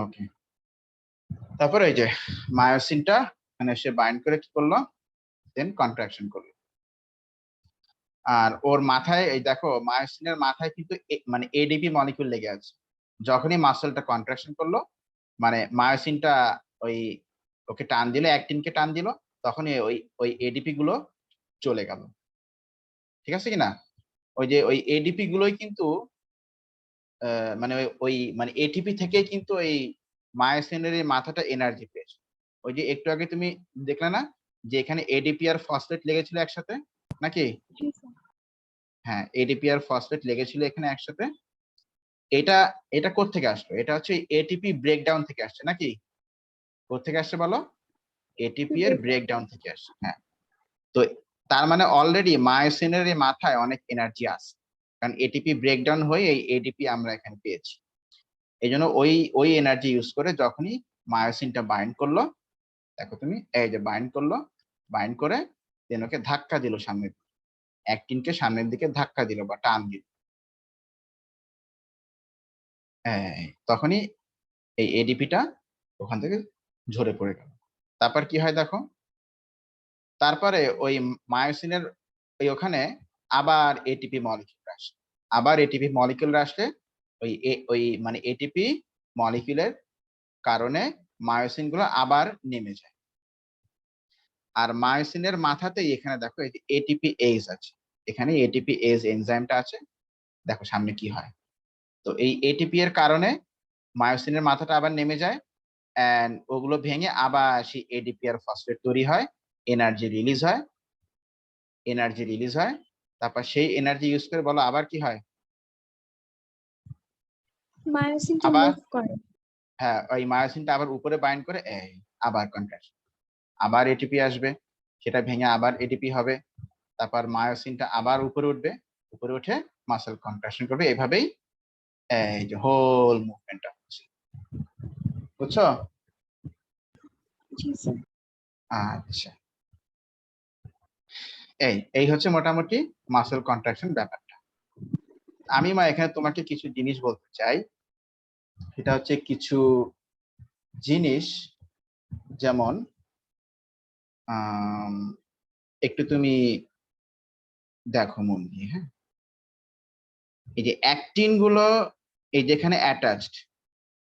ওকে, তারপরে এই যে মায়োসিনটা মানে সে বাইন্ড করে কি করলো, দেন কন্ট্রাকশন করলো। আর ওর মাথায় এই দেখো মায়োসিনের মাথায় কিন্তু মানে এডিপি মলিকিউল লেগে আছে। যখনই মাসলটা কন্ট্রাকশন করলো মানে মায়োসিনটা ওই ওকে টান দিল, অ্যাক্টিনকে টান দিল, তখনই ওই ওই এডিপি গুলো চলে গেল। ঠিক আছে কিনা? ওই যে ওই এডিপি গুলোই কিন্তু মানে ওই মানে এটিপি থেকেই কিন্তু ওই মায়োসিনের এই মাথাটা এনার্জি পেয়েছে। ওই যে একটু আগে তুমি দেখলে না যে এখানে এডিপি আর ফসফেট লেগেছিল একসাথে নাকি? হ্যাঁ, এডিপি আর ফসফেট লেগেছিল এখানে একসাথে। এটা এটা কোত্থেকে আসলো? এটা হচ্ছে এটিপি ব্রেকডাউন থেকে আসছে নাকি? কোত্থেকে আসছে বলো? এটিপি এর ব্রেকডাউন থেকে আসছে। হ্যাঁ, তো তার মানে অলরেডি মায়োসিনের এই মাথায় অনেক এনার্জি আছে, কারণ এটিপি ব্রেকডাউন হয়ে এই এডিপি আমরা এখানে পেয়েছি। এই জন্য ওই ওই এনার্জি ইউজ করে যখনই মায়োসিনটা বাইন্ড করলো, দেখো তুমি এই যে বাইন্ড করলো, বাইন্ড করে দেন ওকে ধাক্কা দিল সামনের, অ্যাক্টিনকে সামনের দিকে ধাক্কা দিল বা টান দিল, তখনই এই এডিপিটা ওখান থেকে ঝরে পড়ে গেল। তারপর কি হয় দেখো, তারপরে ওই মায়োসিনের ওই ওখানে আবার এটিপি মলিকিউল আসে, আবার এটিপি মলিকিউল আসলে ওই ওই মানে এটিপি মলিকিউলের কারণে মায়োসিন গুলো আবার নেমে যায়। আর মায়োসিনের মাথাতেই এখানে দেখো এই যে এটিপি এইজ আছে, এখানে এটিপি এইজ এনজাইমটা আছে, দেখো সামনে কি হয়। তো এই এটিপি এর কারণে মায়োসিনের মাথাটা আবার নেমে যায়, এন্ড ওগুলো ভেঙে আবার সেই এডিপি আর ফসফেট তৈরি হয়, এনার্জি রিলিজ হয়, এনার্জি রিলিজ হয়। তারপর সেই এনার্জি ইউজ করে বলো আবার কি হয়? মায়োসিনটা আবার মুভ করে। হ্যাঁ, ওই মায়োসিনটা আবার উপরে বাইন্ড করে এই আবার কন্ট্রাকশন, আবার এটিপি আসবে, সেটা ভেঙে আবার এটিপি হবে, তারপর মায়োসিনটা আবার উপরে উঠবে, উপরে উঠে মাসল কন্ট্রাকশন করবে। এভাবেই এই যে হোল মুভমেন্টটা হচ্ছে, বুঝছো? জি স্যার। আচ্ছা, এই এই হচ্ছে মোটামুটি মাসল কন্ট্রাকশন ব্যাপারটা। আমি এখানে তোমাকে কিছু জিনিস বলতে চাই, সেটা হচ্ছে কিছু জিনিস, যেমন একটু তুমি দেখো মন দিয়ে, হ্যাঁ, এই যে অ্যাক্টিন গুলো এই যেখানে অ্যাটাচড,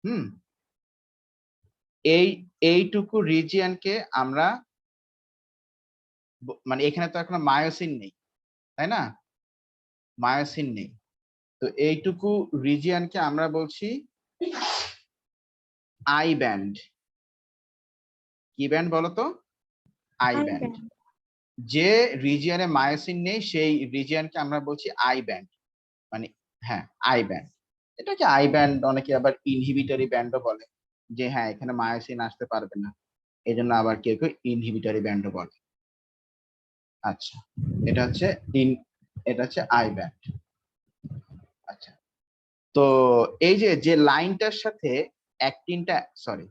হুম, এই এইটুকু রিজিয়নকে আমরা মানে এখানে তো এখন মায়োসিন নেই, তাই না? মায়োসিন নেই, তো এইটুকু রিজিয়নকে আমরা বলছি আই ব্যান্ড। কি ব্যান্ড বলো তো? I band. যে রিজিয়নে মায়োসিন নেই সেই রিজিয়নকে আমরা বলছি আই ব্যান্ড, মানে হ্যাঁ আই ব্যান্ড। এটাকে আই ব্যান্ড, অনেকে আবার ইনহিবিটরি ব্যান্ডও বলে, যে হ্যাঁ এখানে মায়োসিন আসতে পারবে না, এই জন্য আবার কেউ কেউ ইনহিবিটরি ব্যান্ডও বলে। আচ্ছা, এটা হচ্ছে এটা হচ্ছে আই ব্যান্ড। আচ্ছা, তো এই যে যে লাইনটার সাথে অ্যাক্টিনটা, সরি,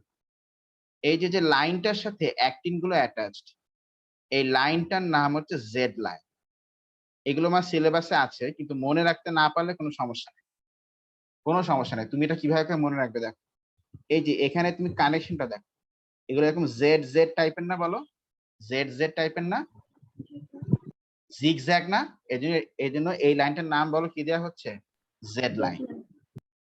এই যে যে লাইনটার সাথে অ্যাক্টিন গুলো অ্যাটাচড, এই লাইনটার নাম হচ্ছে জেড লাইন। এগুলো আমার সিলেবাসে আছে, কিন্তু মনে রাখতে না পারলে কোনো সমস্যা নেই, কোনো সমস্যা নেই। তুমি এটা কিভাবে করে মনে রাখবে দেখো, এই যে এখানে তুমি কানেকশনটা দেখো, এগুলো এরকম জেড জেড টাইপের না, বলো জেড জেড টাইপের না, জিগজ্যাগ না? এই জন্য এই লাইনটার নাম বলো কি দেওয়া হচ্ছে? Z line.